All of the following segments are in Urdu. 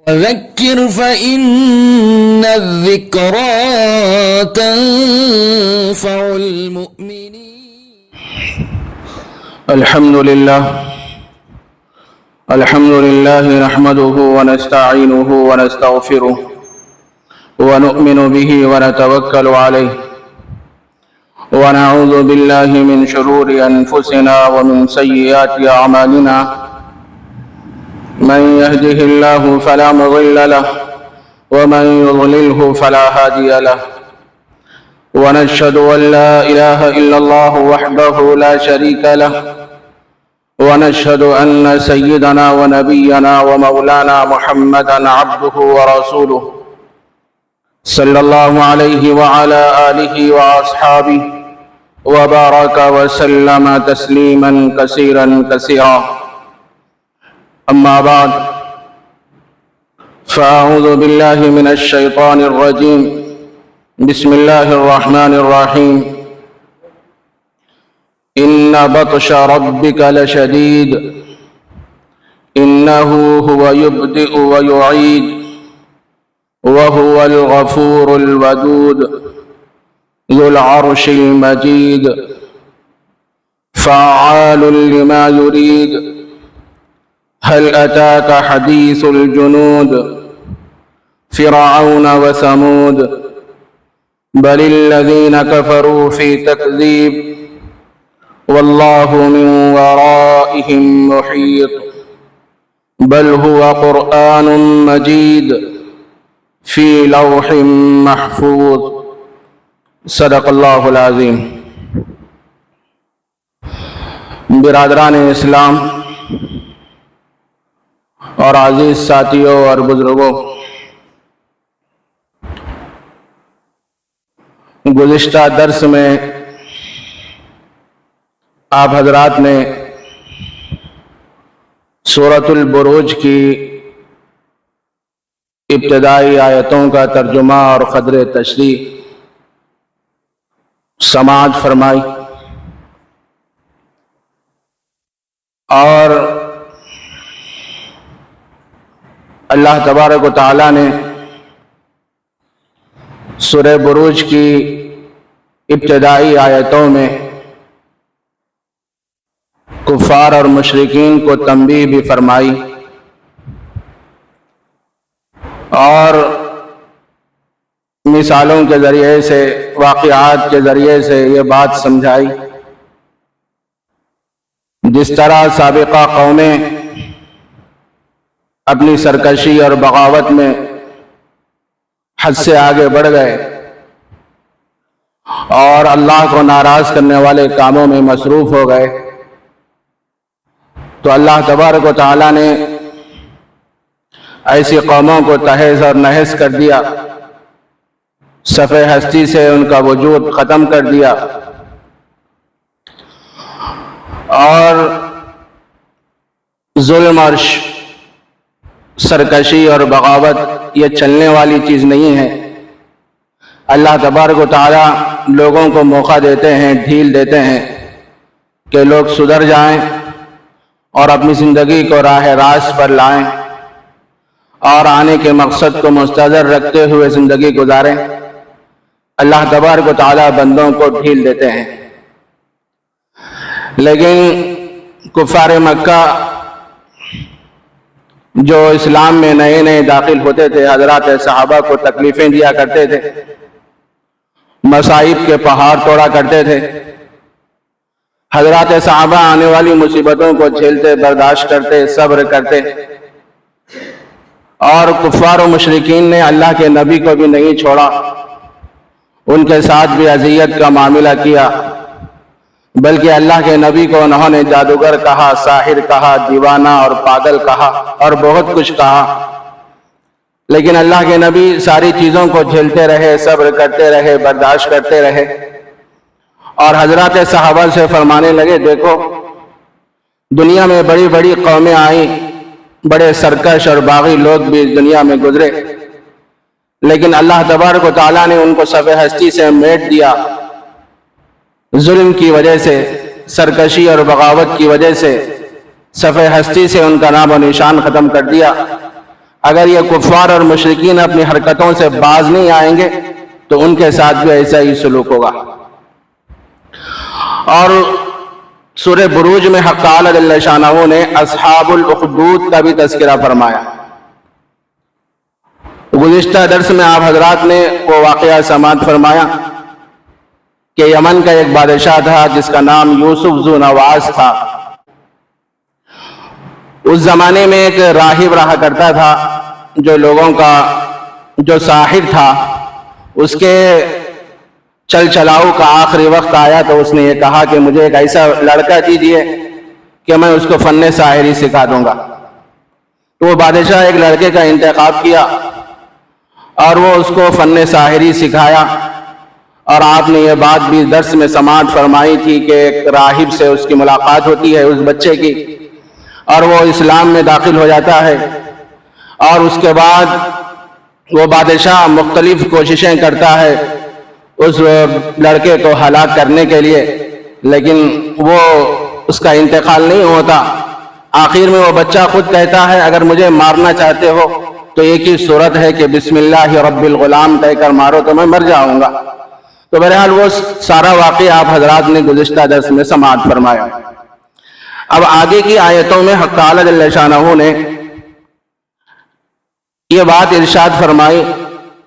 فذكر فإن الذكرى تنفع المؤمنين. الحمد لله نحمده ونستعينه ونستغفره ونؤمن به ونتوكل عليه ونعوذ بالله من شرور أنفسنا ومن سيئات أعمالنا. من يهده الله فلا مضل له ومن يضلله فلا هادي له. ونشهد أن لا إله إلا الله وحده لا شريك له. ونشهد أن سيدنا ونبينا ومولانا محمدا عبده ورسوله صلى الله عليه وعلى آله وأصحابه وبارك وسلم تسليما كثيرا كثيرا. أما بعد، فأعوذ بالله من الشيطان الرجيم. بسم الله الرحمن الرحيم. إن بطش ربك لشديد إنه هو يبدئ ويعيد وهو الغفور الودود ذو العرش المجيد فعال لما يريد. هل أتاك حديث الجنود فرعون وثمود بل الذين كفروا في تكذيب والله من ورائهم محيط. بل هو قرآن مجيد في لوح محفوظ. صدق اللہ العظیم. برادران اسلام اور عزیز ساتھیوں اور بزرگوں، گزشتہ درس میں آپ حضرات نے سورۃ البروج کی ابتدائی آیتوں کا ترجمہ اور قدر تشریح سماعت فرمائی، اور اللہ تبارک و تعالیٰ نے سورہ بروج کی ابتدائی آیتوں میں کفار اور مشرکین کو تنبیہ بھی فرمائی اور مثالوں کے ذریعے سے، واقعات کے ذریعے سے یہ بات سمجھائی جس طرح سابقہ قومیں اپنی سرکشی اور بغاوت میں حد سے آگے بڑھ گئے اور اللہ کو ناراض کرنے والے کاموں میں مصروف ہو گئے، تو اللہ تبارک و تعالیٰ نے ایسی قوموں کو تہز اور نہس کر دیا، صفحہ ہستی سے ان کا وجود ختم کر دیا، اور ظلم اور سرکشی اور بغاوت یہ چلنے والی چیز نہیں ہے۔ اللہ تبارک و تعالیٰ لوگوں کو موقع دیتے ہیں، ڈھیل دیتے ہیں کہ لوگ سدھر جائیں اور اپنی زندگی کو راہ راست پر لائیں اور آنے کے مقصد کو مستحضر رکھتے ہوئے زندگی گزاریں۔ اللہ تبارک و تعالیٰ بندوں کو ڈھیل دیتے ہیں، لیکن کفار مکہ جو اسلام میں نئے نئے داخل ہوتے تھے، حضرات صحابہ کو تکلیفیں دیا کرتے تھے، مصائب کے پہاڑ توڑا کرتے تھے، حضرات صحابہ آنے والی مصیبتوں کو جھیلتے، برداشت کرتے، صبر کرتے، اور کفار و مشرکین نے اللہ کے نبی کو بھی نہیں چھوڑا، ان کے ساتھ بھی اذیت کا معاملہ کیا، بلکہ اللہ کے نبی کو انہوں نے جادوگر کہا، ساحر کہا، دیوانہ اور پاگل کہا اور بہت کچھ کہا، لیکن اللہ کے نبی ساری چیزوں کو جھیلتے رہے، صبر کرتے رہے، برداشت کرتے رہے، اور حضرات صحابہ سے فرمانے لگے، دیکھو دنیا میں بڑی بڑی قومیں آئیں، بڑے سرکش اور باغی لوگ بھی اس دنیا میں گزرے، لیکن اللہ تبارک و تعالیٰ نے ان کو صفحہ ہستی سے میٹ دیا، ظلم کی وجہ سے، سرکشی اور بغاوت کی وجہ سے صفحہ ہستی سے ان کا نام و نشان ختم کر دیا۔ اگر یہ کفار اور مشرکین اپنی حرکتوں سے باز نہیں آئیں گے تو ان کے ساتھ بھی ایسا ہی سلوک ہوگا۔ اور سورہ بروج میں حق تعالی جل شانہ نے اصحاب الاخدود کا بھی تذکرہ فرمایا۔ گزشتہ درس میں آپ حضرات نے وہ واقعہ سماعت فرمایا کہ یمن کا ایک بادشاہ تھا جس کا نام یوسف ذو نواز تھا۔ اس زمانے میں ایک راہب رہا کرتا تھا جو لوگوں کا جو ساحر تھا، اس کے چل چلاؤ کا آخری وقت آیا تو اس نے یہ کہا کہ مجھے ایک ایسا لڑکا دیجیے کہ میں اس کو فن ساحری سکھا دوں گا۔ تو وہ بادشاہ ایک لڑکے کا انتخاب کیا اور وہ اس کو فن ساحری سکھایا، اور آپ نے یہ بات بھی درس میں سماعت فرمائی تھی کہ ایک راہب سے اس کی ملاقات ہوتی ہے اس بچے کی، اور وہ اسلام میں داخل ہو جاتا ہے، اور اس کے بعد وہ بادشاہ مختلف کوششیں کرتا ہے اس لڑکے کو ہلاک کرنے کے لیے، لیکن وہ اس کا انتقال نہیں ہوتا۔ آخر میں وہ بچہ خود کہتا ہے اگر مجھے مارنا چاہتے ہو تو ایک ہی صورت ہے کہ بسم اللہ رب الغلام کہہ کر مارو تو میں مر جاؤں گا۔ تو بہرحال وہ سارا واقعہ آپ حضرات نے گزشتہ درس میں سماعت فرمایا۔ اب آگے کی آیتوں میں حق تعالی جل شانہ نے یہ بات ارشاد فرمائی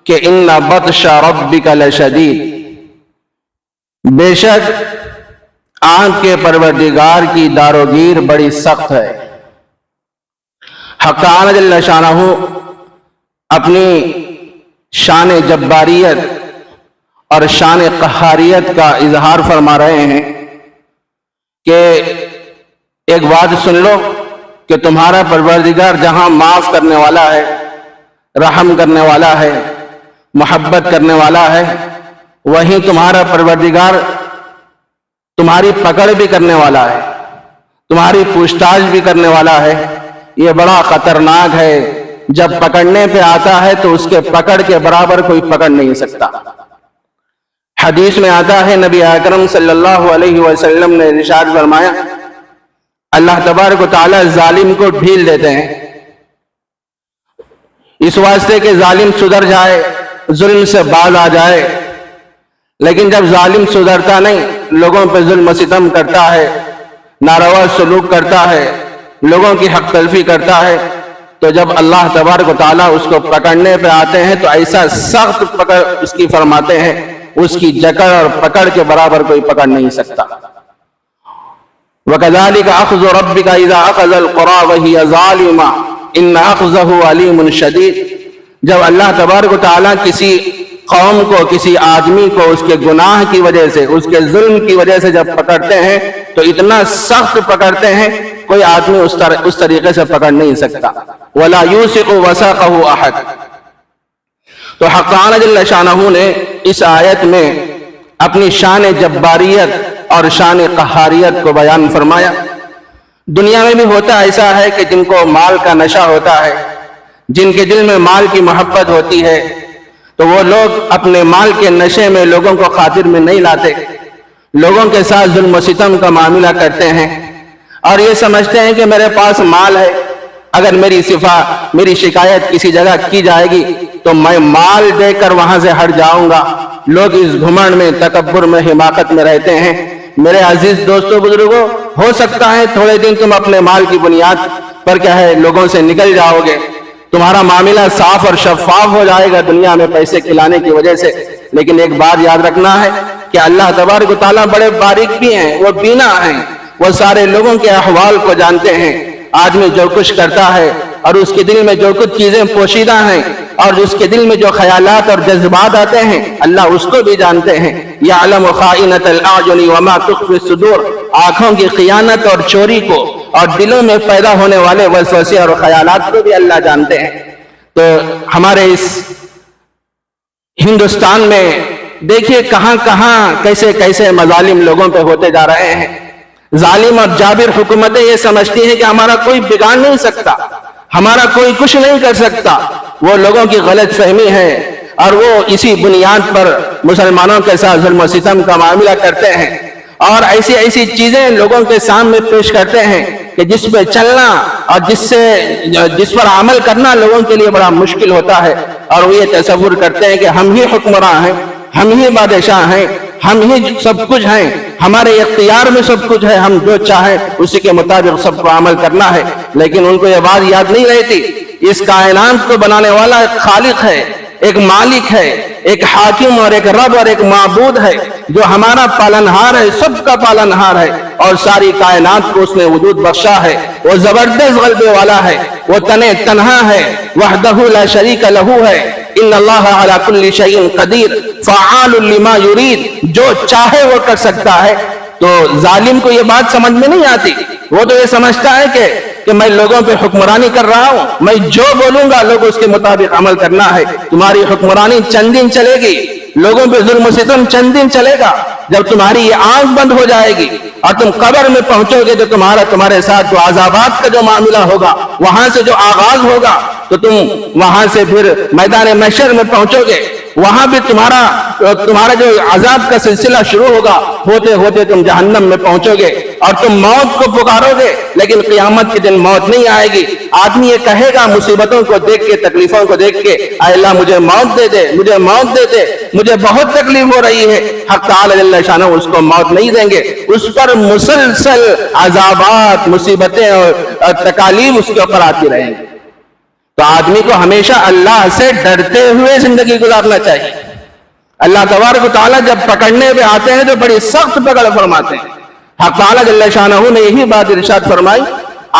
کہ ان بطش ربک لشدید، بے شک آپ کے پروردگار کی داروگیر بڑی سخت ہے۔ حق تعالی جل شانہ اپنی شان جباریت اور شان قہاریت کا اظہار فرما رہے ہیں کہ ایک بات سن لو کہ تمہارا پروردگار جہاں معاف کرنے والا ہے، رحم کرنے والا ہے، محبت کرنے والا ہے، وہیں تمہارا پروردگار تمہاری پکڑ بھی کرنے والا ہے، تمہاری پوچھ تاچھ بھی کرنے والا ہے۔ یہ بڑا خطرناک ہے، جب پکڑنے پہ آتا ہے تو اس کے پکڑ کے برابر کوئی پکڑ نہیں سکتا۔ حدیث میں آتا ہے نبی اکرم صلی اللہ علیہ وسلم نے ارشاد فرمایا اللہ تبارک و تعالی ظالم کو ڈھیل دیتے ہیں اس واسطے کہ ظالم سدھر جائے، ظلم سے باز آ جائے، لیکن جب ظالم سدھرتا نہیں، لوگوں پہ ظلم و ستم کرتا ہے، ناروا سلوک کرتا ہے، لوگوں کی حق تلفی کرتا ہے، تو جب اللہ تبارک و تعالیٰ اس کو پکڑنے پہ آتے ہیں تو ایسا سخت پکڑ اس کی فرماتے ہیں، اس کی جکڑ اور پکڑ کے برابر کوئی پکڑ نہیں سکتا۔ وَكَذَلِكَ أَخْذُ رَبِّكَ إِذَا أَخَذَ الْقُرَىٰ وَهِيَ ظَالِمَةٌ إِنَّ أَخْذَهُ عَلِيمٌ شَدِيدٌ۔ جب اللہ تبارک و تعالیٰ کسی قوم کو، کسی آدمی کو اس کے گناہ کی وجہ سے، اس کے ظلم کی وجہ سے جب پکڑتے ہیں تو اتنا سخت پکڑتے ہیں کوئی آدمی اس طریقے سے پکڑ نہیں سکتا۔ وَلَا يُوثِقُ وَثَاقَهُ أَحَدٌ۔ تو حق تعالی جل شانہ نے اس آیت میں اپنی شان جباریت اور شان قہاریت کو بیان فرمایا۔ دنیا میں بھی ہوتا ایسا ہے کہ جن کو مال کا نشہ ہوتا ہے، جن کے دل میں مال کی محبت ہوتی ہے، تو وہ لوگ اپنے مال کے نشے میں لوگوں کو خاطر میں نہیں لاتے، لوگوں کے ساتھ ظلم و ستم کا معاملہ کرتے ہیں، اور یہ سمجھتے ہیں کہ میرے پاس مال ہے، اگر میری شکایت کسی جگہ کی جائے گی تو میں مال دے کر وہاں سے ہٹ جاؤں گا۔ لوگ اس گھمنڈ میں، تکبر میں، حماقت میں رہتے ہیں۔ میرے عزیز دوستو بزرگوں، ہو سکتا ہے تھوڑے دن تم اپنے مال کی بنیاد پر کیا ہے لوگوں سے نکل جاؤ گے، تمہارا معاملہ صاف اور شفاف ہو جائے گا دنیا میں پیسے کھلانے کی وجہ سے، لیکن ایک بات یاد رکھنا ہے کہ اللہ تبارک و تعالیٰ بڑے باریک بھی ہیں، وہ بینا ہیں، وہ سارے لوگوں کے احوال کو جانتے ہیں۔ آدمی جو کچھ کرتا ہے اور اس کے دل میں جو کچھ چیزیں پوشیدہ ہیں اور اس کے دل میں جو خیالات اور جذبات آتے ہیں اللہ اس کو بھی جانتے ہیں۔ یعلم خائنۃ الاعین وما تخفی الصدور، آنکھوں کی خیانت اور چوری کو اور دلوں میں پیدا ہونے والے وسوسے اور خیالات کو بھی اللہ جانتے ہیں۔ تو ہمارے اس ہندوستان میں دیکھیے کہاں کہاں کیسے کیسے مظالم لوگوں پہ ہوتے جا رہے ہیں۔ ظالم اور جابر حکومتیں یہ سمجھتی ہیں کہ ہمارا کوئی بگاڑ نہیں سکتا، ہمارا کوئی کچھ نہیں کر سکتا۔ وہ لوگوں کی غلط فہمی ہے اور وہ اسی بنیاد پر مسلمانوں کے ساتھ ظلم و ستم کا معاملہ کرتے ہیں اور ایسی ایسی چیزیں لوگوں کے سامنے پیش کرتے ہیں کہ جس پہ چلنا اور جس پر عمل کرنا لوگوں کے لیے بڑا مشکل ہوتا ہے، اور وہ یہ تصور کرتے ہیں کہ ہم ہی حکمراں ہیں، ہم ہی بادشاہ ہیں، ہم ہی سب کچھ ہیں، ہمارے اختیار میں سب کچھ ہے، ہم جو چاہیں اسی کے مطابق سب کو عمل کرنا ہے۔ لیکن ان کو یہ بات یاد نہیں رہتی، اس کائنات کو بنانے والا ایک خالق ہے، ایک مالک ہے، ایک حاکم اور ایک رب اور ایک معبود ہے، جو ہمارا پالنہار ہے، سب کا پالنہار ہے، اور ساری کائنات کو اس نے وجود بخشا ہے۔ وہ زبردست غلبے والا ہے، وہ تنہا ہے، وحدہ لا شریک لہ ہے۔ ان اللہ علی کل شیء قدیر فعال لما یرید، جو چاہے وہ کر سکتا ہے۔ تو ظالم کو یہ بات سمجھ میں نہیں آتی، وہ تو یہ سمجھتا ہے کہ میں لوگوں پہ حکمرانی کر رہا ہوں، میں جو بولوں گا لوگ اس کے مطابق عمل کرنا ہے۔ تمہاری حکمرانی چند دن چلے گی، لوگوں پہ ظلم و ستم چند دن چلے گا، جب تمہاری یہ آنکھ بند ہو جائے گی اور تم قبر میں پہنچو گے تو تمہارے ساتھ جو عذابات کا جو معاملہ ہوگا، وہاں سے جو آغاز ہوگا، تو تم وہاں سے پھر میدان محشر میں پہنچو گے، وہاں بھی تمہارا جو عذاب کا سلسلہ شروع ہوگا، ہوتے ہوتے تم جہنم میں پہنچو گے، اور تم موت کو پکارو گے، لیکن قیامت کے دن موت نہیں آئے گی۔ آدمی یہ کہے گا مصیبتوں کو دیکھ کے، تکلیفوں کو دیکھ کے، اے اللہ مجھے موت دے دے، مجھے موت دے دے، مجھے بہت تکلیف ہو رہی ہے۔ حق تعالی جل شانہ اس کو موت نہیں دیں گے، اس پر مسلسل عذابات، مصیبتیں اور تکالیف اس کے اوپر آتی رہیں گی۔ تو آدمی کو ہمیشہ اللہ سے ڈرتے ہوئے زندگی گزارنا چاہیے۔ اللہ تبارک و تعالیٰ جب پکڑنے پہ آتے ہیں تو بڑی سخت پکڑ فرماتے ہیں۔ حق تعالیٰ جل شانہ نے یہی بات ارشاد فرمائی،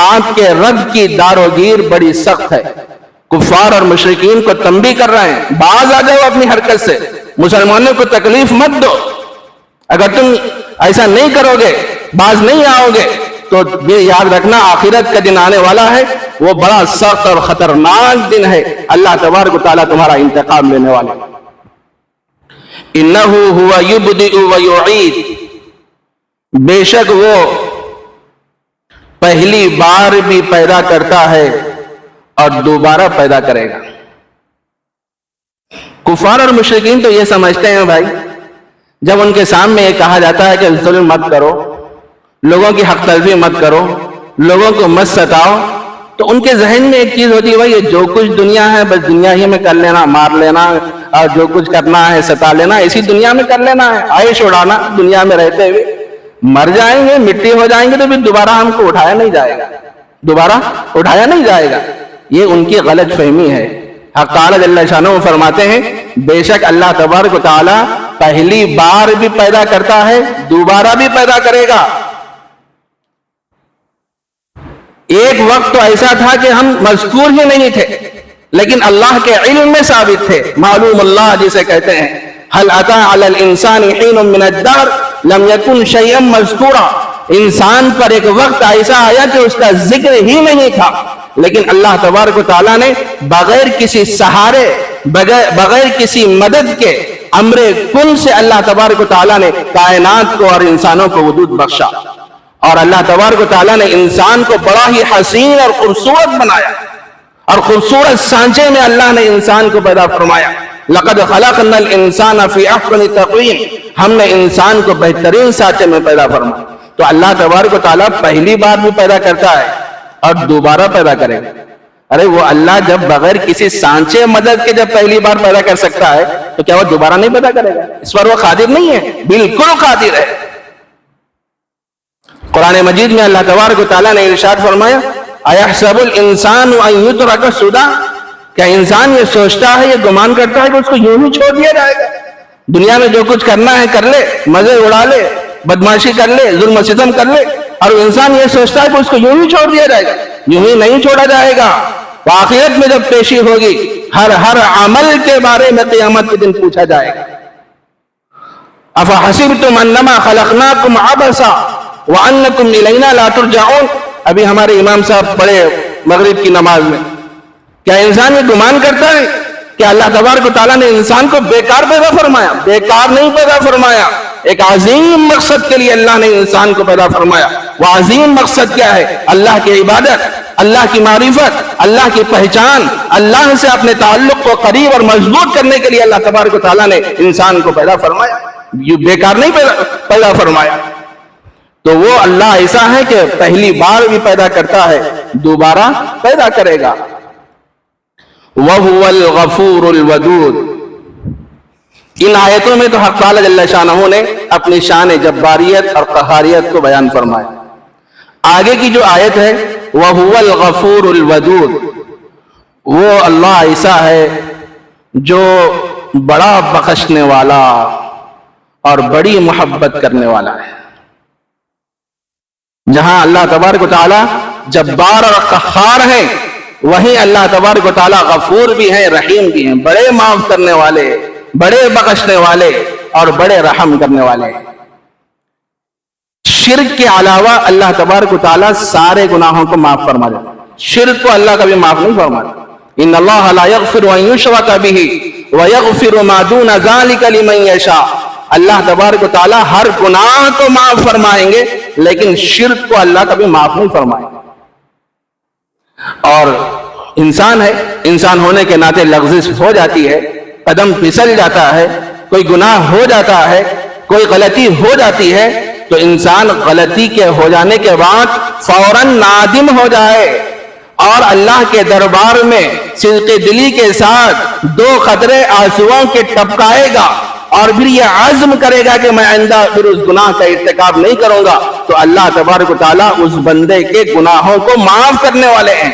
آپ کے رب کی دار و گیر بڑی سخت ہے۔ کفار اور مشرکین کو تنبیہ کر رہے ہیں، باز آ جاؤ اپنی حرکت سے، مسلمانوں کو تکلیف مت دو۔ اگر تم ایسا نہیں کرو گے، باز نہیں آؤ گے، تو یہ یاد رکھنا آخرت کا دن آنے والا ہے، وہ بڑا سخت اور خطرناک دن ہے۔ اللہ تبارک و تعالیٰ تمہارا انتقام لینے والا ہے۔ اِنَّهُ هُوَ يُبْدِئُ وَيُعِيدُ، بے شک وہ پہلی بار بھی پیدا کرتا ہے اور دوبارہ پیدا کرے گا۔ کفار اور مشرکین تو یہ سمجھتے ہیں بھائی، جب ان کے سامنے یہ کہا جاتا ہے کہ ظلم مت کرو، لوگوں کی حق تلفی مت کرو، لوگوں کو مت ستاؤ، تو ان کے ذہن میں ایک چیز ہوتی ہے، بھائی یہ جو کچھ دنیا ہے بس دنیا ہی میں کر لینا، مار لینا، اور جو کچھ کرنا ہے ستا لینا، اسی دنیا میں کر لینا ہے، عیش اڑانا دنیا میں رہتے ہوئے۔ مر جائیں گے، مٹی ہو جائیں گے، تو پھر دوبارہ ہم کو اٹھایا نہیں جائے گا، دوبارہ اٹھایا نہیں جائے گا۔ یہ ان کی غلط فہمی ہے۔ حق تعالیٰ جل شانہ فرماتے ہیں، بے شک اللہ تبارک و تعالیٰ پہلی بار بھی پیدا کرتا ہے، دوبارہ بھی پیدا کرے گا۔ ایک وقت تو ایسا تھا کہ ہم مذکور ہی نہیں تھے، لیکن اللہ کے علم میں ثابت تھے، معلوم اللہ جسے کہتے ہیں۔ هل اتى على الانسان حين من الدهر لم يكن شيئا مذکورا، انسان پر ایک وقت ایسا آیا کہ اس کا ذکر ہی نہیں تھا، لیکن اللہ تبارک و تعالیٰ نے بغیر کسی سہارے، بغیر کسی مدد کے، امر کن سے اللہ تبارک و تعالیٰ نے کائنات کو اور انسانوں کو وجود بخشا۔ اور اللہ تبارک و تعالیٰ نے انسان کو بڑا ہی حسین اور خوبصورت بنایا، اور خوبصورت سانچے میں اللہ نے انسان کو پیدا فرمایا۔ لقد خلقنا الانسان فی احسن تقویم، ہم نے انسان کو بہترین سانچے میں پیدا فرمایا۔ تو اللہ تبارک و تعالیٰ پہلی بار بھی پیدا کرتا ہے اور دوبارہ پیدا کرے گا۔ ارے وہ اللہ جب بغیر کسی سانچے مدد کے جب پہلی بار پیدا کر سکتا ہے تو کیا وہ دوبارہ نہیں پیدا کرے گا؟ اس پر وہ قادر نہیں ہے؟ بالکل قادر ہے۔ قرآن مجید میں اللہ تبارک و تعالیٰ نے ارشاد فرمایا، اَيَحْسَبُ الْإِنسَانُ أَن يُتْرَكَ سُدًى، کیا انسان یہ سوچتا ہے، یہ گمان کرتا ہے کہ اس کو یوں ہی چھوڑ دیا جائے گا؟ دنیا میں جو کچھ کرنا ہے کر لے، مزے اڑا لے، بدماشی کر لے، ظلم و ستم کر لے، اور انسان یہ سوچتا ہے کہ اس کو یوں ہی چھوڑ دیا جائے گا؟ یوں ہی نہیں چھوڑا جائے گا۔ آخرت میں جب پیشی ہوگی، ہر عمل کے بارے میں قیامت کے دن پوچھا جائے گا۔ افحسبتم انما خلقناکم عبثا وانکم الینا لا ترجعون، ابھی ہمارے امام صاحب پڑھے مغرب کی نماز میں، کیا انسان یہ گمان کرتا ہے کہ اللہ تبارک و تعالیٰ نے انسان کو بیکار پیدا فرمایا؟ بیکار نہیں پیدا فرمایا، ایک عظیم مقصد کے لیے اللہ نے انسان کو پیدا فرمایا۔ وہ عظیم مقصد کیا ہے؟ اللہ کی عبادت، اللہ کی معرفت، اللہ کی پہچان، اللہ سے اپنے تعلق کو قریب اور مضبوط کرنے کے لیے اللہ تبارک و تعالیٰ نے انسان کو پیدا فرمایا، یہ بیکار نہیں پیدا فرمایا۔ تو وہ اللہ ایسا ہے کہ پہلی بار بھی پیدا کرتا ہے، دوبارہ پیدا کرے گا۔ وَهُوَ الْغَفُورُ الْوَدُودُ۔ ان آیتوں میں تو حق تعالی جل شانہ نے اپنی شان جباریت اور قہاریت کو بیان فرمایا۔ آگے کی جو آیت ہے وَهُوَ الْغَفُورُ الْوَدُودُ، وہ اللہ ایسا ہے جو بڑا بخشنے والا اور بڑی محبت کرنے والا ہے۔ جہاں اللہ تبارک و تعالی جبار اور قہار ہیں، وہیں اللہ تبارک و تعالی غفور بھی ہیں، رحیم بھی ہیں، بڑے معاف کرنے والے، بڑے بخشنے والے اور بڑے رحم کرنے والے ہیں۔ شرک کے علاوہ اللہ تبارک و تعالی سارے گناہوں کو معاف فرما دیتا ہے، شرک کو اللہ کبھی معاف نہیں فرماتا۔ ان اللہ لا یغفر ان یشرک بہ ویغفر ما دون ذلک لمن یشاء۔ اللہ تبارک و تعالی ہر گناہ کو معاف فرمائیں گے، لیکن شرک کو اللہ کبھی معاف نہیں فرمائیں گے۔ اور انسان ہے، انسان ہونے کے ناطے لغزش ہو جاتی ہے، قدم پھسل جاتا ہے، کوئی گناہ ہو جاتا ہے، کوئی غلطی ہو جاتی ہے، تو انسان غلطی کے ہو جانے کے بعد فوراً نادم ہو جائے اور اللہ کے دربار میں صدق دلی کے ساتھ 2 قطرے آنسوؤں کے ٹپکائے گا اور پھر یہ عزم کرے گا کہ میں آئندہ پھر اس گناہ کا ارتکاب نہیں کروں گا، تو اللہ تبارک و تعالیٰ اس بندے کے گناہوں کو معاف کرنے والے ہیں،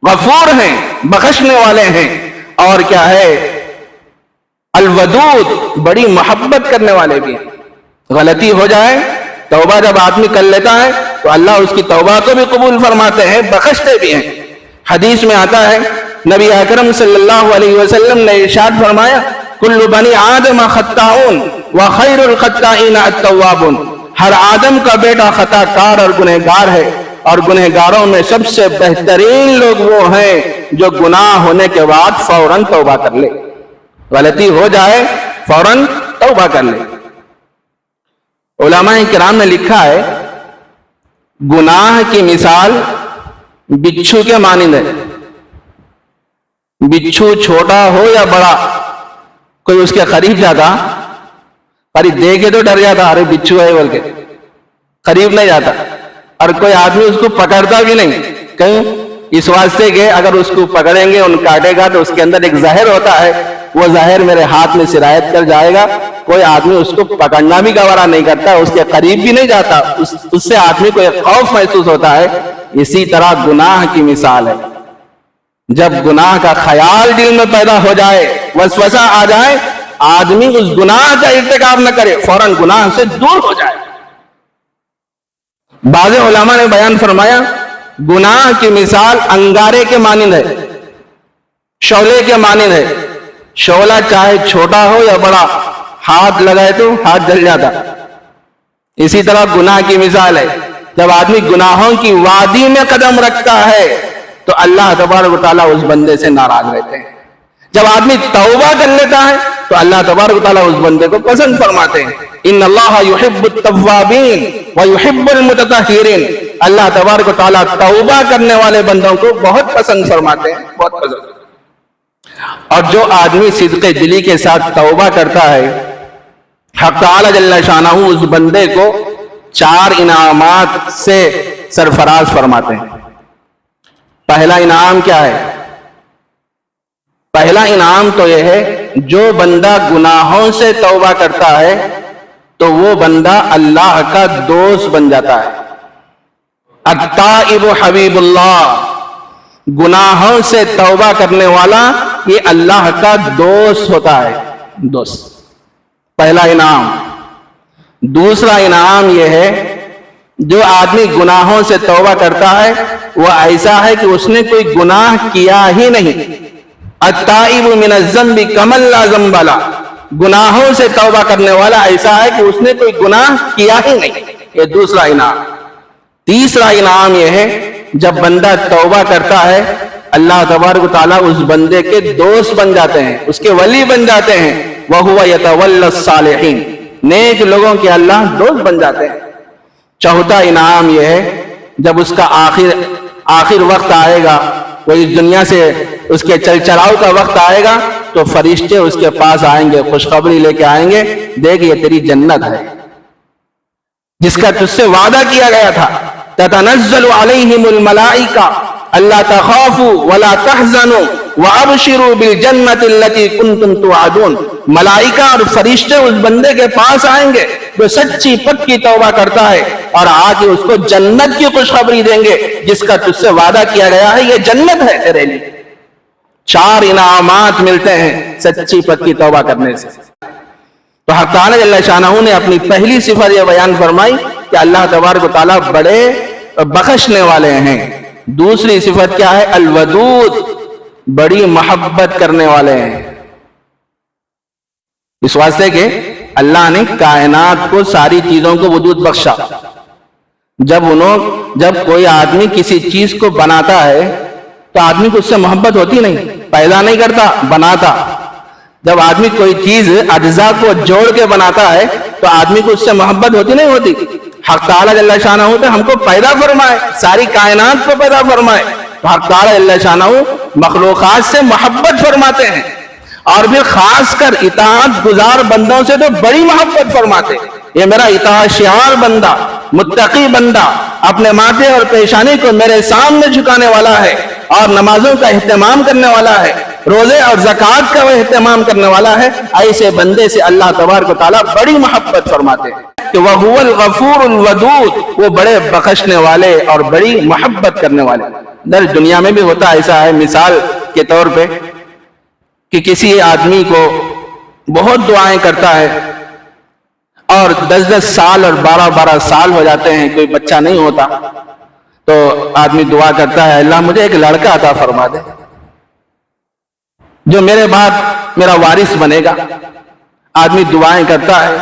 غفور ہیں، بخشنے والے ہیں، اور کیا ہے الودود، بڑی محبت کرنے والے بھی ہیں۔ غلطی ہو جائے، توبہ جب آدمی کر لیتا ہے تو اللہ اس کی توبہ کو بھی قبول فرماتے ہیں، بخشتے بھی ہیں۔ حدیث میں آتا ہے نبی اکرم صلی اللہ علیہ وسلم نے ارشاد فرمایا کل بنی آدم خطاؤن وخیر الخطائین التوابون۔ ہر آدم کا بیٹا خطا کار اور گنہگار ہے، اور گنہگاروں میں سب سے بہترین لوگ وہ ہیں جو گناہ ہونے کے بعد فوراً توبہ کر لے، غلطی ہو جائے فوراً توبہ کر لے۔ علماء کرام نے لکھا ہے گناہ کی مثال بچھو کے مانند ہے۔ بچھو چھوٹا ہو یا بڑا، کوئی اس کے قریب جاتا، قریب دیکھے تو ڈر جاتا، ارے بچھو ہے بول کے قریب نہیں جاتا، اور کوئی آدمی اس کو پکڑتا بھی نہیں، کہیں اس واسطے کہ اگر اس کو پکڑیں گے ان کاٹے گا تو اس کے اندر ایک زہر ہوتا ہے، وہ زہر میرے ہاتھ میں سرایت کر جائے گا، کوئی آدمی اس کو پکڑنا بھی گوارا نہیں کرتا، اس کے قریب بھی نہیں جاتا، اس سے آدمی کو ایک خوف محسوس ہوتا ہے۔ اسی طرح گناہ کی مثال ہے، جب گناہ کا خیال دل میں پیدا ہو جائے، وسوسہ آ جائے، آدمی اس گناہ کا ارتکاب نہ کرے، فوراً گناہ سے دور ہو جائے۔ بعض علماء نے بیان فرمایا گناہ کی مثال انگارے کے مانند ہے، شعلے کے مانند ہے۔ شعلہ چاہے چھوٹا ہو یا بڑا، ہاتھ لگائے تو ہاتھ جل جاتا۔ اسی طرح گناہ کی مثال ہے، جب آدمی گناہوں کی وادی میں قدم رکھتا ہے تو اللہ تبارک و تعالیٰ اس بندے سے ناراض رہتے ہیں۔ جب آدمی توبہ کر لیتا ہے تو اللہ تبارک و تعالیٰ اس بندے کو پسند فرماتے ہیں۔ ان اللہ یحب التوابین ویحب المتطہرین۔ اللہ تبارک و تعالیٰ توبہ کرنے والے بندوں کو بہت پسند فرماتے ہیں، بہت پسند۔ اور جو آدمی صدق دلی کے ساتھ توبہ کرتا ہے، حق تعالی جل شانہ اس بندے کو 4 انعامات سے سرفراز فرماتے ہیں۔ پہلا انعام کیا ہے؟ پہلا انعام تو یہ ہے جو بندہ گناہوں سے توبہ کرتا ہے تو وہ بندہ اللہ کا دوست بن جاتا ہے۔ التائب حبیب اللہ، گناہوں سے توبہ کرنے والا یہ اللہ کا دوست ہوتا ہے، دوست، پہلا انعام۔ دوسرا انعام یہ ہے جو آدمی گناہوں سے توبہ کرتا ہے وہ ایسا ہے کہ اس نے کوئی گناہ کیا ہی نہیں۔ التائب من الذنب کمن لا ذنب لہ، گناہوں سے توبہ کرنے والا ایسا ہے کہ اس نے کوئی گناہ کیا ہی نہیں، یہ دوسرا انعام۔ تیسرا انعام یہ ہے جب بندہ توبہ کرتا ہے اللہ تبارک و تعالیٰ اس بندے کے دوست بن جاتے ہیں، اس کے ولی بن جاتے ہیں۔ وَهُوَ يَتَوَلَّى الصَّالِحِينَ، نیک لوگوں کے اللہ دوست بن جاتے ہیں۔ چوتھا انعام یہ ہے جب اس کا آخر وقت آئے گا، وہ اس دنیا سے اس کے چل چلاؤ کا وقت آئے گا تو فرشتے اس کے پاس آئیں گے، خوشخبری لے کے آئیں گے، دیکھ یہ تیری جنت ہے، جس کا تجھ سے وعدہ کیا گیا تھا. تتنزل علیہم الملائکہ الا تخافوا ولا تحزنوا وابشروا بالجنۃ التي كنتم توعدون. ملائکہ اور فرشتے اس بندے کے پاس آئیں گے جو سچی پکی توبہ کرتا ہے اور آ کے اس کو جنت کی خوشخبری دیں گے جس کا تجھ سے وعدہ کیا گیا ہے. یہ جنت ہے تیرے لیے. 4 انعامات ملتے ہیں سچی پکی توبہ کرنے سے. تو حق تعالی جل شانہ نے اپنی پہلی صفت یہ بیان فرمائی کہ اللہ تبارک و تعالیٰ بڑے بخشنے والے ہیں. دوسری صفت کیا ہے؟ الودود، بڑی محبت کرنے والے ہیں. اس واسطے کہ اللہ نے کائنات کو ساری چیزوں کو ودود بخشا. جب کوئی آدمی کسی چیز کو بناتا ہے تو آدمی کو اس سے محبت ہوتی نہیں، پیدا نہیں کرتا، بناتا. جب آدمی کوئی چیز اجزاء کو جوڑ کے بناتا ہے تو آدمی کو اس سے محبت ہوتی نہیں ہوتی. حق تعالی جل شانہ تو ہم کو پیدا فرمائے، ساری کائنات کو پیدا فرمائے. تو حق تعالی جل شانہ مخلوقات سے محبت فرماتے ہیں اور پھر خاص کر اطاعت گزار بندوں سے تو بڑی محبت فرماتے. یہ میرا اطاعت شعار بندہ، متقی بندہ، اپنے ماتھے اور پیشانی کو میرے سامنے جھکانے والا ہے اور نمازوں کا اہتمام کرنے والا ہے، روزے اور زکوٰۃ کا وہ اہتمام کرنے والا ہے. ایسے بندے سے اللہ تبارک و تعالیٰ بڑی محبت فرماتے ہیں کہ وَهُوَ الْغَفُورُ الْوَدُودُ، وہ بڑے بخشنے والے اور بڑی محبت کرنے والے. در دنیا میں بھی ہوتا ایسا ہے. مثال کے طور پہ کہ کسی آدمی کو بہت دعائیں کرتا ہے اور 10 سال اور 12 سال ہو جاتے ہیں، کوئی بچہ نہیں ہوتا، تو آدمی دعا کرتا ہے اللہ مجھے ایک لڑکا عطا فرما دے جو میرے بعد میرا وارث بنے گا. آدمی دعائیں کرتا ہے،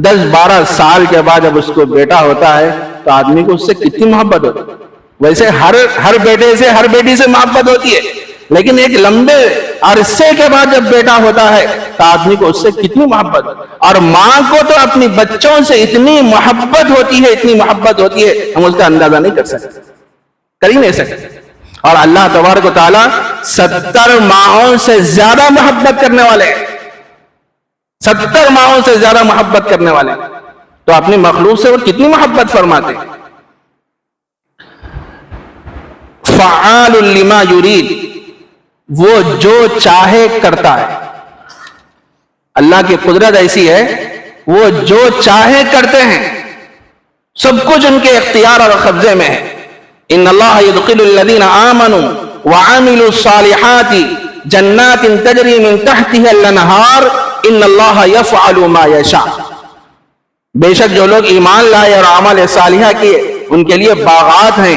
10-12 سال کے بعد جب اس کو بیٹا ہوتا ہے تو آدمی کو اس سے کتنی محبت ہوتی ہے. ویسے ہر بیٹے سے ہر بیٹی سے محبت ہوتی ہے، لیکن ایک لمبے عرصے کے بعد جب بیٹا ہوتا ہے تو آدمی کو اس سے کتنی محبت. اور ماں کو تو اپنی بچوں سے اتنی محبت ہوتی ہے، اتنی محبت ہوتی ہے، ہم اس کا اندازہ نہیں کر سکتے، کر ہی نہیں سکتے. اور اللہ تبارک و تعالیٰ 70 ماہوں سے زیادہ محبت کرنے والے ہیں، 70 ماہوں سے زیادہ محبت کرنے والے ہیں. تو اپنی مخلوق سے وہ کتنی محبت فرماتے ہیں. فعال لما یرید، وہ جو چاہے کرتا ہے. اللہ کی قدرت ایسی ہے، وہ جو چاہے کرتے ہیں، سب کچھ ان کے اختیار اور قبضے میں ہے. ان اللہ يدخل الذين آمنوا وعملوا الصالحات جنات تجری من تحتها الانہار ان اللہ يفعل ما يشاء. بے شک جو لوگ ایمان لائے اور اعمال صالحہ کیے ان کے لیے باغات ہیں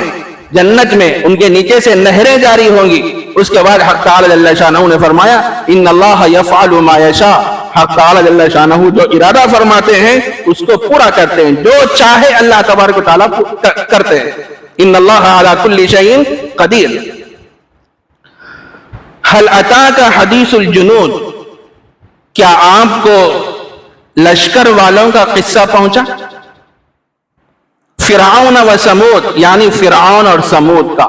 جنت میں، ان کے نیچے سے نہریں جاری ہوں گی. اس کے بعد حق تعالی جل شانہ نے فرمایا ان اللہ يفعل ما يشاء. حق تعالی جل شانہ جو ارادہ فرماتے ہیں اس کو پورا کرتے ہیں، جو چاہے اللہ تبارک و تعالیٰ کرتے ہیں. ان اللہ علی کل شیء قدیر. هل اتاک حدیث الجنود، کیا آپ کو لشکر والوں کا قصہ پہنچا؟ فرعون و سمود، یعنی فرعون اور سمود کا.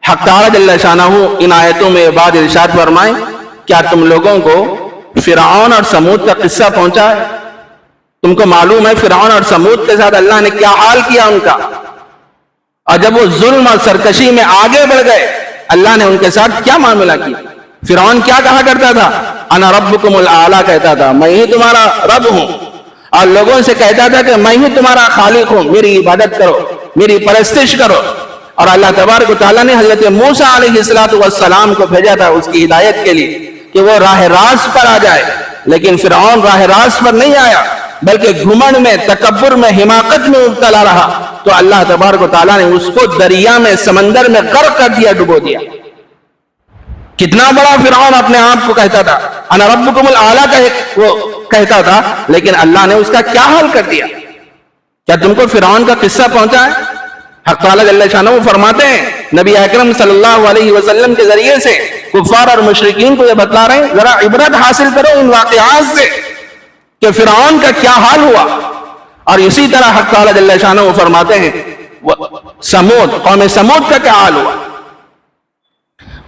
حق تعالی جل شانہ ان آیتوں میں بعد ارشاد فرمائیں کیا تم لوگوں کو فرعون اور سمود کا قصہ پہنچا ہے؟ تم کو معلوم ہے فرعون اور سمود کے ساتھ اللہ نے کیا حال کیا ان کا، اور جب وہ ظلم اور سرکشی میں آگے بڑھ گئے اللہ نے ان کے ساتھ کیا معاملہ کیا. فرعون کیا کہا کرتا تھا؟ انا ربکم الاعلی کہتا تھا، میں ہی تمہارا رب ہوں، اور لوگوں سے کہتا تھا کہ میں ہی تمہارا خالق ہوں، میری عبادت کرو، میری پرستش کرو. اور اللہ تبارک و تعالیٰ نے حضرت موسیٰ علیہ السلام کو بھیجا تھا اس کی ہدایت کے لیے کہ وہ راہ راست پر آ جائے، لیکن فرعون راہ راست پر نہیں آیا بلکہ گھمنڈ میں، تکبر میں، حماقت میں مبتلا رہا. تو اللہ تبارک و تعالیٰ نے اس کو دریا میں، سمندر میں غرق کر دیا، ڈبو دیا. کتنا بڑا فرعون اپنے آپ کو کہتا تھا، انا ربکم الاعلی وہ کہتا تھا، لیکن اللہ نے اس کا کیا حال کر دیا. کیا تم کو فرعون کا قصہ پہنچا ہے؟ حق تعالی جل شانہ وہ فرماتے ہیں نبی اکرم صلی اللہ علیہ وسلم کے ذریعے سے کفار اور مشرکین کو یہ بتلا رہے ہیں ذرا عبرت حاصل کرو ان واقعات سے کہ فرعون کا کیا حال ہوا. اور اسی طرح حق تعالی جل شانہ وہ فرماتے ہیں سمود، قوم سمود کا کیا حال ہوا.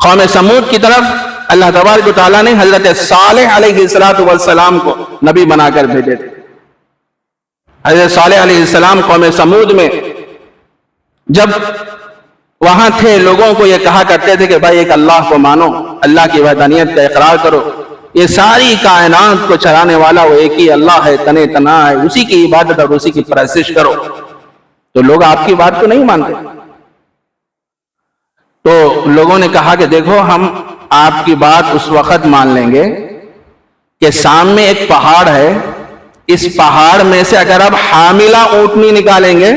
قوم سمود کی طرف اللہ تبارک و تعالیٰ نے حضرت صالح علیہ السلام کو نبی بنا کر بھیجے تھے. حضرت صالح علیہ السلام قوم سمود میں جب وہاں تھے لوگوں کو یہ کہا کرتے تھے کہ بھائی ایک اللہ کو مانو، اللہ کی وحدانیت کا اقرار کرو، یہ ساری کائنات کو چلانے والا وہ ایک ہی اللہ ہے، تنے تنہا ہے، اسی کی عبادت اور اسی کی پرستش کرو۔ تو لوگ آپ کی بات کو نہیں مانتے، تو لوگوں نے کہا کہ دیکھو ہم آپ کی بات اس وقت مان لیں گے کہ سامنے ایک پہاڑ ہے، اس پہاڑ میں سے اگر آپ حاملہ اونٹنی نکالیں گے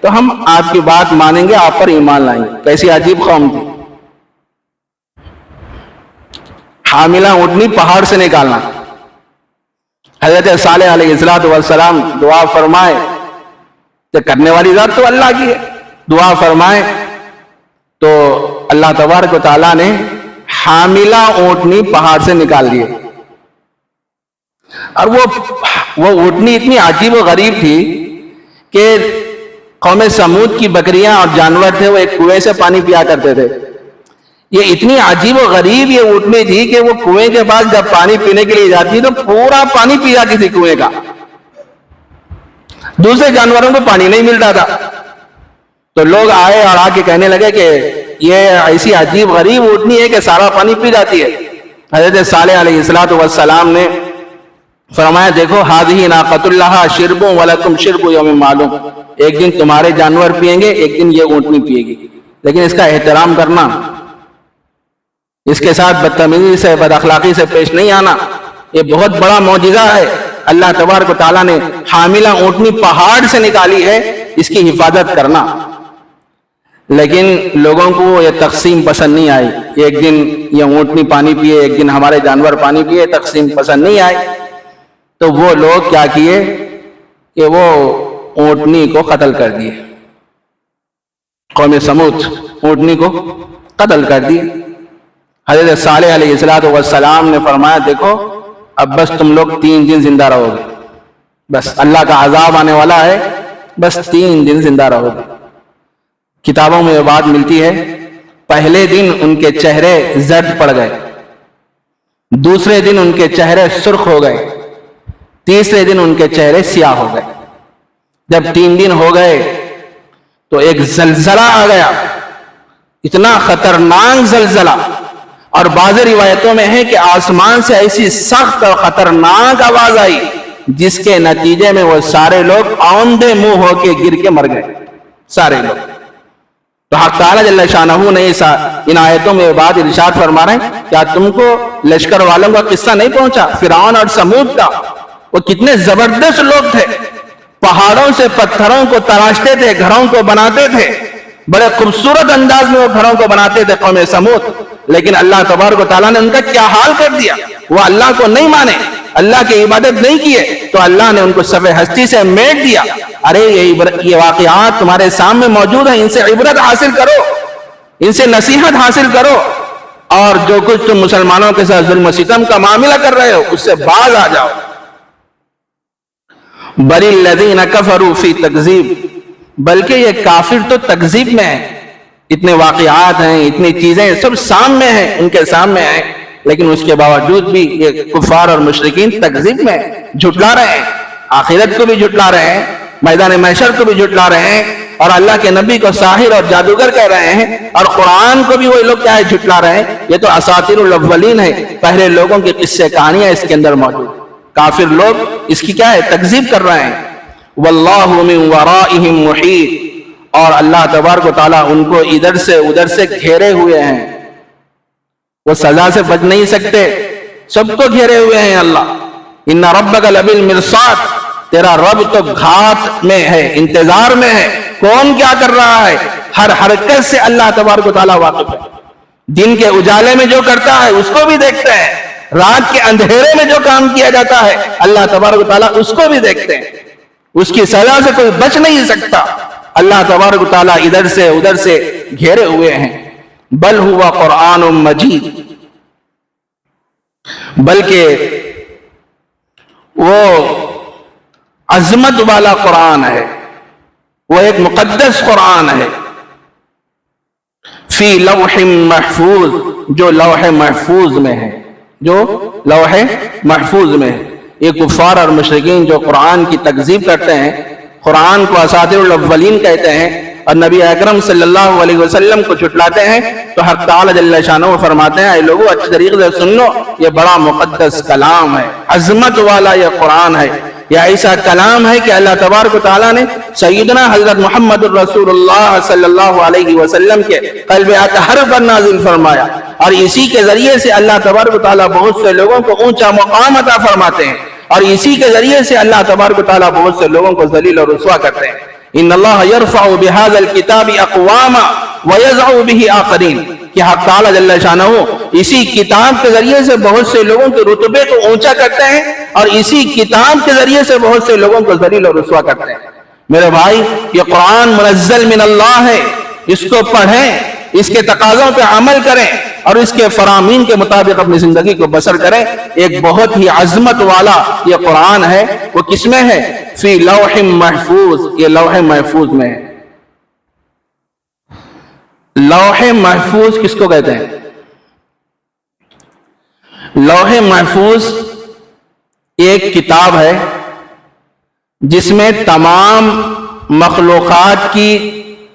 تو ہم آپ کی بات مانیں گے، آپ پر ایمان لائیں گے۔ کیسی عجیب قوم تھی، حاملہ اونٹنی پہاڑ سے نکالنا۔ حضرت صالح علیہ السلام دعا فرمائے کہ کرنے والی ذات تو اللہ کی ہے، دعا فرمائے تو اللہ تبارک و تعالیٰ نے حاملہ اونٹنی پہاڑ سے نکال دیے، اور وہ اونٹنی اتنی عجیب و غریب تھی کہ قوم سمود کی بکریاں اور جانور تھے وہ ایک کنویں سے پانی پیا کرتے تھے۔ یہ اتنی عجیب و غریب یہ اونٹنی تھی کہ وہ کنویں کے پاس جب پانی پینے کے لیے جاتی تو پورا پانی پی جاتی تھی کنویں کا، دوسرے جانوروں کو پانی نہیں ملتا تھا۔ تو لوگ آئے اور آ کے کہنے لگے کہ یہ ایسی عجیب غریب اونٹنی ہے کہ سارا پانی پی جاتی ہے۔ حضرت صالح علیہ السلام نے فرمایا دیکھو ہذہ ناقۃ اللہ شرب ولکم شرب یوم معلوم، ایک دن تمہارے جانور پیئیں گے، ایک دن یہ اونٹنی پیے گی، لیکن اس کا احترام کرنا، اس کے ساتھ بدتمیزی سے بد اخلاقی سے پیش نہیں آنا، یہ بہت بڑا معجزہ ہے۔ اللہ تبارک و تعالیٰ نے حاملہ اونٹنی پہاڑ سے نکالی ہے، اس کی حفاظت کرنا۔ لیکن لوگوں کو یہ تقسیم پسند نہیں آئی، ایک دن یہ اونٹنی پانی پیے، ایک دن ہمارے جانور پانی پیے، تقسیم پسند نہیں آئی۔ تو وہ لوگ کیا کیے کہ وہ اونٹنی کو قتل کر دیے، قوم سمود اونٹنی کو قتل کر دی۔ حضرت صالح علیہ السلام نے فرمایا دیکھو اب بس تم لوگ 3 دن زندہ رہو گے، بس اللہ کا عذاب آنے والا ہے، بس 3 دن زندہ رہو گے۔ کتابوں میں یہ بات ملتی ہے، پہلے دن ان کے چہرے زرد پڑ گئے، دوسرے دن ان کے چہرے سرخ ہو گئے، تیسرے دن ان کے چہرے سیاہ ہو گئے۔ جب 3 دن ہو گئے تو ایک زلزلہ آ گیا، اتنا خطرناک زلزلہ، اور بعض روایتوں میں ہے کہ آسمان سے ایسی سخت اور خطرناک آواز آئی جس کے نتیجے میں وہ سارے لوگ اوندھے منہ ہو کے گر کے مر گئے، سارے لوگ۔ تو حق تعالیٰ جل شانہ نے ان آیتوں میں بات ارشاد فرما رہے ہیں، کیا تم کو لشکر والوں کا قصہ نہیں پہنچا فرعون اور سمود کا؟ وہ کتنے زبردست لوگ تھے، پہاڑوں سے پتھروں کو تراشتے تھے، گھروں کو بناتے تھے، بڑے خوبصورت انداز میں وہ گھروں کو بناتے تھے قوم سمود، لیکن اللہ تبارک و تعالیٰ نے ان کا کیا حال کر دیا، وہ اللہ کو نہیں مانے، اللہ کی عبادت نہیں کیے تو اللہ نے ان کو صفحہ ہستی سے میٹ دیا۔ ارے یہ واقعات تمہارے سامنے موجود ہیں، ان سے عبرت حاصل کرو، ان سے نصیحت حاصل کرو، اور جو کچھ تم مسلمانوں کے ساتھ ظلم و ستم کا معاملہ کر رہے ہو اس سے باز آ جاؤ۔ بل الذین کفروا فی تکذیب، بلکہ یہ کافر تو تکذیب میں ہے، اتنے واقعات ہیں، اتنی چیزیں سب سامنے ہیں، ان کے سامنے ہیں، لیکن اس کے باوجود بھی یہ کفار اور مشرکین تکذیب میں جھٹلا رہے ہیں، آخرت کو بھی جھٹلا رہے ہیں، میدان محشر کو بھی جھٹلا رہے ہیں، اور اللہ کے نبی کو ساحر اور جادوگر کہہ رہے ہیں، اور قرآن کو بھی وہ لوگ کیا ہے جھٹلا رہے ہیں۔ یہ تو اساطیر الاولین ہے، پہلے لوگوں کی قصے کہانیاں اس کے اندر موجود، کافر لوگ اس کی کیا ہے تکذیب کر رہے ہیں۔ واللہ من ورائہم محیط، اور اللہ تبارک و تعالیٰ ان کو ادھر سے ادھر سے گھیرے ہوئے ہیں، وہ سزا سے بچ نہیں سکتے، سب کو گھیرے ہوئے ہیں اللہ۔ ان ربک لبالمرصاد، تیرا رب تو گھات میں ہے، انتظار میں ہے، کون کیا کر رہا ہے، ہر حرکت سے اللہ تبارک و تعالیٰ واقف ہے۔ دن کے اجالے میں جو کرتا ہے اس کو بھی دیکھتے ہیں، رات کے اندھیرے میں جو کام کیا جاتا ہے اللہ تبارک و تعالیٰ اس کو بھی دیکھتے ہیں، اس کی سزا سے کوئی بچ نہیں سکتا۔ اللہ تبارک و تعالیٰ ادھر سے ادھر سے گھیرے ہوئے ہیں۔ بل ہوا قرآن مجید، بلکہ وہ عظمت والا قرآن ہے، وہ ایک مقدس قرآن ہے، فی لوح محفوظ، جو لوح محفوظ میں ہے، جو لوح محفوظ میں ہے۔ یہ کفار اور مشرکین جو قرآن کی تکذیب کرتے ہیں قرآن کو اساطیر الاولین کہتے ہیں اور نبی اکرم صلی اللہ علیہ وسلم کو جھٹلاتے ہیں، تو حق تعالی جل شانہ فرماتے ہیں اے لوگو اچھی طریقے سے سن لو، یہ بڑا مقدس کلام ہے، عظمت والا یہ قرآن ہے، یہ ایسا کلام ہے کہ اللہ تبارک و تعالیٰ نے سیدنا حضرت محمد الرسول اللہ صلی اللہ علیہ وسلم کے قلب اطہر پر نازل فرمایا، اور اسی کے ذریعے سے اللہ تبارک و تعالیٰ بہت سے لوگوں کو اونچا مقام عطا فرماتے ہیں، اور اسی کے ذریعے سے اللہ تبارک و تعالیٰ بہت سے لوگوں کو ذلیل اور رسوا کرتے ہیں۔ ان اللہ یرفع بهذا الكتاب اقواما ويضع به آخرین، کہ حق تعالیٰ جل شانہ اسی کتاب کے ذریعے سے بہت سے لوگوں کے رتبے کو اونچا کرتے ہیں، اور اسی کتاب کے ذریعے سے بہت سے لوگوں کو ذلیل اور رسوا کرتے ہیں۔ میرے بھائی، یہ قرآن منزل من اللہ ہے، اس کو پڑھیں، اس کے تقاضوں پہ عمل کریں اور اس کے فرامین کے مطابق اپنی زندگی کو بسر کریں۔ ایک بہت ہی عظمت والا یہ قرآن ہے، وہ کس میں ہے؟ فی لوح محفوظ، یہ لوح محفوظ میں ہے۔ لوح محفوظ کس کو کہتے ہیں؟ لوح محفوظ ایک کتاب ہے جس میں تمام مخلوقات کی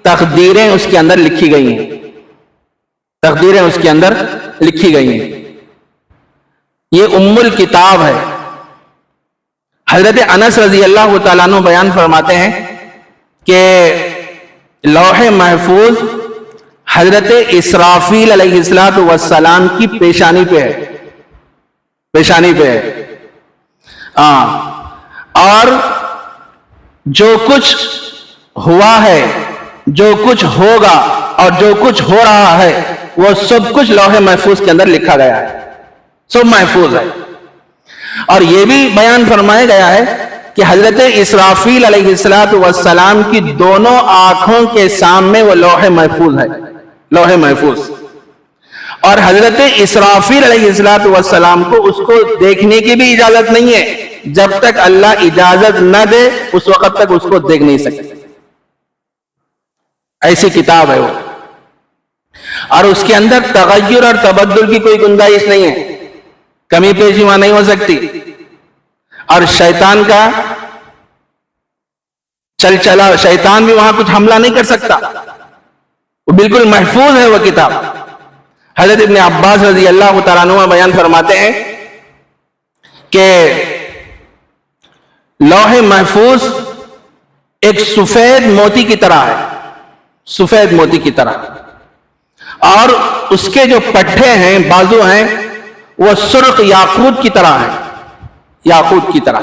تقدیریں اس کے اندر لکھی گئی ہیں، تقدیریں اس کے اندر لکھی گئی ہیں۔ یہ ام الکتاب ہے۔ حضرت انس رضی اللہ تعالیٰ عنہ بیان فرماتے ہیں کہ لوح محفوظ حضرت اسرافیل علیہ السلام کی پیشانی پہ ہے، پیشانی پہ ہے۔ اور جو کچھ ہوا ہے، جو کچھ ہوگا اور جو کچھ ہو رہا ہے، وہ سب کچھ لوح محفوظ کے اندر لکھا گیا ہے، سب محفوظ ہے۔ اور یہ بھی بیان فرمایا گیا ہے کہ حضرت اسرافیل علیہ السلام کی دونوں آنکھوں کے سامنے وہ لوح محفوظ ہے، لوح محفوظ۔ اور حضرت اسرافیل علیہ السلام کو اس کو دیکھنے کی بھی اجازت نہیں ہے، جب تک اللہ اجازت نہ دے اس وقت تک اس کو دیکھ نہیں سکتے۔ ایسی کتاب ہے وہ، اور اس کے اندر تغیر اور تبدل کی کوئی گنجائش نہیں ہے، کمی پیشی وہاں نہیں ہو سکتی، اور شیطان کا چل چلا، شیطان بھی وہاں کچھ حملہ نہیں کر سکتا، وہ بالکل محفوظ ہے وہ کتاب۔ حضرت ابن عباس رضی اللہ تعالیٰ عنہ بیان فرماتے ہیں کہ لوح محفوظ ایک سفید موتی کی طرح ہے، سفید موتی کی طرح، اور اس کے جو پٹھے ہیں، بازو ہیں، وہ سرخ یاقوت کی طرح ہیں، یاقوت کی طرح۔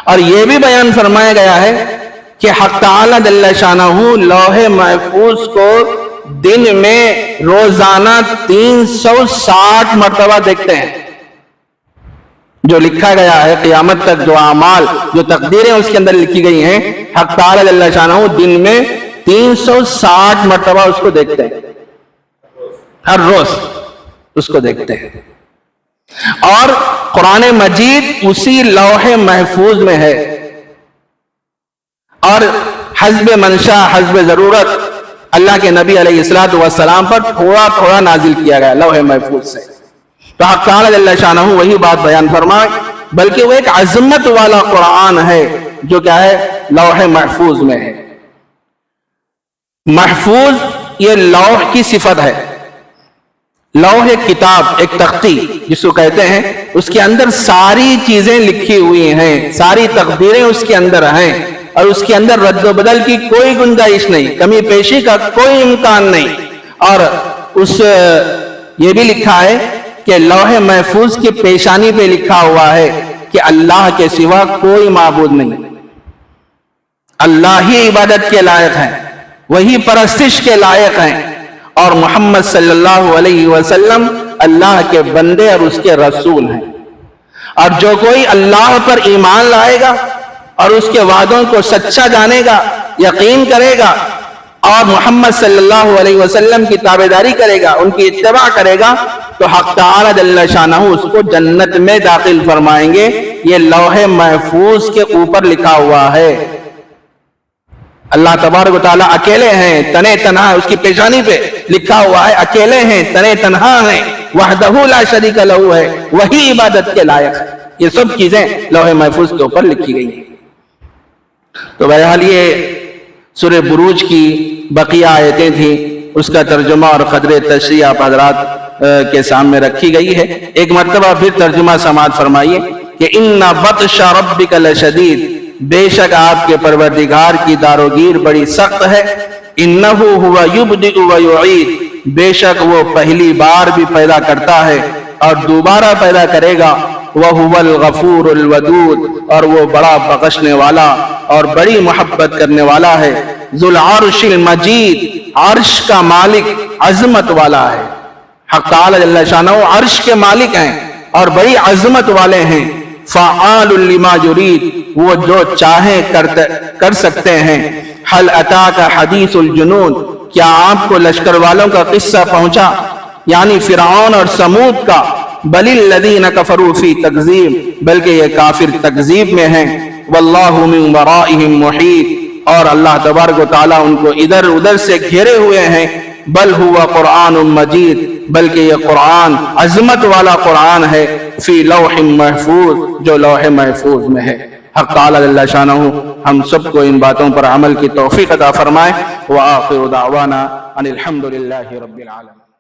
اور یہ بھی بیان فرمایا گیا ہے کہ حق تعالی جل شانہ لوح محفوظ کو دن میں روزانہ 360 مرتبہ دیکھتے ہیں۔ جو لکھا گیا ہے قیامت تک، جو اعمال، جو تقدیریں اس کے اندر لکھی گئی ہیں، حق تعالی جل شانہ دن میں 360 مرتبہ اس کو دیکھتے ہیں، ہر روز اس کو دیکھتے ہیں۔ اور قرآن مجید اسی لوح محفوظ میں ہے، اور حسب منشا، حسب ضرورت اللہ کے نبی علیہ السلام پر تھوڑا تھوڑا نازل کیا گیا لوح محفوظ سے۔ تو حق تعالی جل شانہ وہی بات بیان فرمائے، بلکہ وہ ایک عظمت والا قرآن ہے جو کیا ہے؟ لوح محفوظ میں ہے۔ محفوظ یہ لوح کی صفت ہے۔ لوح ایک کتاب، ایک تختی جس کو کہتے ہیں، اس کے اندر ساری چیزیں لکھی ہوئی ہیں، ساری تقدیریں اس کے اندر ہیں، اور اس کے اندر رد و بدل کی کوئی گنجائش نہیں، کمی پیشی کا کوئی امکان نہیں۔ اور یہ بھی لکھا ہے کہ لوح محفوظ کی پیشانی پہ لکھا ہوا ہے کہ اللہ کے سوا کوئی معبود نہیں، اللہ ہی عبادت کے لائق ہیں، وہی پرستش کے لائق ہیں، اور محمد صلی اللہ علیہ وسلم اللہ کے بندے اور اس کے رسول ہیں۔ اور جو کوئی اللہ پر ایمان لائے گا اور اس کے وعدوں کو سچا جانے گا، یقین کرے گا، اور محمد صلی اللہ علیہ وسلم کی تابعداری کرے گا، ان کی اتباع کرے گا، تو حق تعالی جل شانہ اس کو جنت میں داخل فرمائیں گے۔ یہ لوح محفوظ کے اوپر لکھا ہوا ہے۔ اللہ تبارک و تعالیٰ اکیلے ہیں، تنے تنہا، اس کی پیشانی پہ لکھا ہوا ہے اکیلے ہیں، تنے تنہا ہیں، وحدہ لا شریک لہ ہے، وہی عبادت کے لائق ہے۔ یہ سب چیزیں لوح محفوظ کے اوپر لکھی گئی ہیں۔ تو بہرحال یہ سورہ بروج کی بقیہ آیتیں تھیں، اس کا ترجمہ اور قدر تشریح آپ حضرات کے سامنے رکھی گئی ہے۔ ایک مرتبہ پھر ترجمہ سماعت فرمائیے کہ اِنَّ بَطْشَ رَبِّكَ لَشَدِيدٌ، بے شک آپ کے پروردگار کی داروگیر بڑی سخت ہے۔ اِنَّهُ هُوَ يُبْدِئُ وَيُعِيدُ، بے شک وہ پہلی بار بھی پیدا کرتا ہے اور دوبارہ پیدا کرے گا۔ وَهُوَ الْغَفُورُ الْوَدُودُ، اور وہ بڑا بخشنے والا اور بڑی محبت کرنے والا ہے۔ ذُو الْعَرْشِ الْمَجِيدُ، عرش کا مالک عظمت والا ہے۔ حق تعالی جل شانہ عرش کے مالک ہیں اور بڑی عظمت والے ہیں۔ فعال لما یرید، وہ جو چاہیں کر سکتے ہیں۔ حل اتاک حدیث الجنود، کیا آپ کو لشکر والوں کا قصہ پہنچا، یعنی فرعون اور سمود کا۔ بل الذین کفروا فی تکذیب، بلکہ یہ کافر تکذیب میں ہیں۔ واللہ من ورائہم محیط، اور اللہ تبارک و تعالیٰ ان کو ادھر ادھر سے گھیرے ہوئے ہیں۔ بل ہوا قرآن مجید، بلکہ یہ قرآن عظمت والا قرآن ہے۔ فی لوح محفوظ، جو لوح محفوظ میں ہے۔ حق تعالی جل شانہ ہم سب کو ان باتوں پر عمل کی توفیق عطا فرمائے۔ وآخر دعوانا ان الحمد للہ رب العالمین۔